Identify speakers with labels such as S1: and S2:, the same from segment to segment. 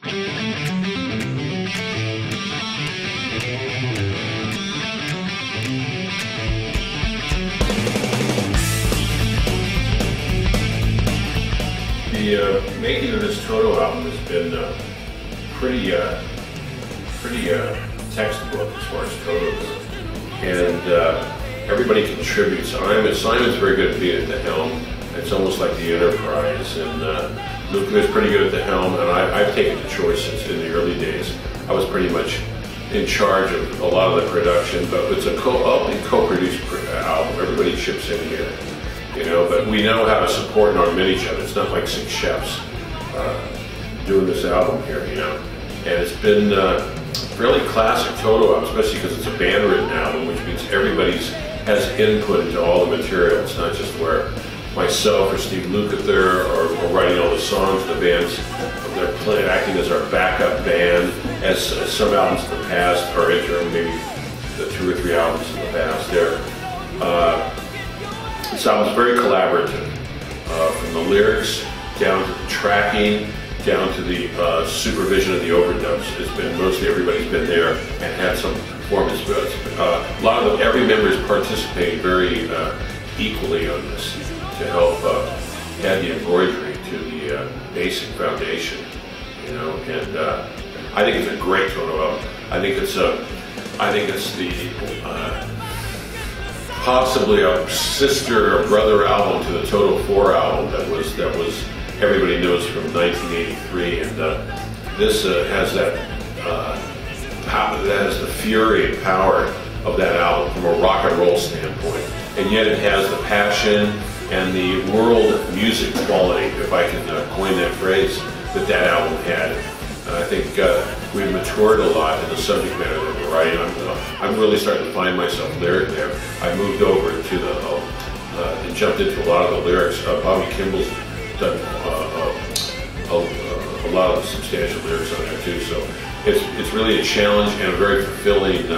S1: The making of this TOTO album has been pretty textbook as far as TOTO goes, and everybody contributes. Simon's very good at being at the helm. It's almost like the Enterprise, and Luke is pretty good at the helm, and I've taken the choice since in the early days. I was pretty much in charge of a lot of the production, but it's a co-produced album. Everybody chips in here, you know, but we know how to support and augment each other. It's not like 6 chefs doing this album here, you know. And it's been fairly classic TOTO album, especially because it's a band-written album, which means everybody's has input into all the material. It's not just where myself or Steve Lukather are writing all the songs. The band's they're acting as our backup band, as some albums in the past, or interim, maybe the 2 or 3 albums in the past there. This album's very collaborative, from the lyrics down to the tracking, down to the supervision of the overdubs. It's been mostly everybody's been there and had some performance. A lot of them, every member is participating very equally on this to help add the embroidery to the basic foundation, you know. And I think it's a great TOTO album. I think it's the possibly a sister or brother album to the TOTO 4 album that was everybody knows from 1983, and this has that has the fury and power of that album from a rock and roll standpoint, and yet it has the passion and the world music quality, if I can coin that phrase, that album had. And I think we've matured a lot in the subject matter that we're writing. I'm really starting to find myself lyrically. I moved over to and jumped into a lot of the lyrics. Bobby Kimball's done a lot of substantial lyrics on there too. So it's really a challenge and a very fulfilling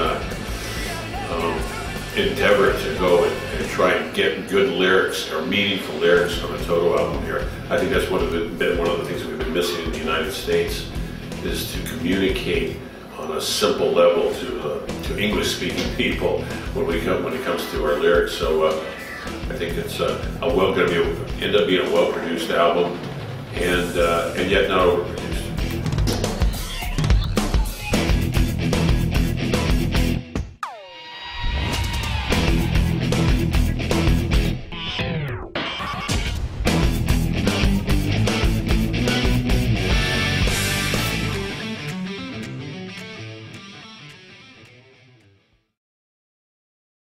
S1: endeavor to go and try and get good lyrics or meaningful lyrics on a TOTO album here. I think that's been one of the things we've been missing in the United States, is to communicate on a simple level to English-speaking people when it comes to our lyrics. So I think it's going to end up being a well-produced album, and yet not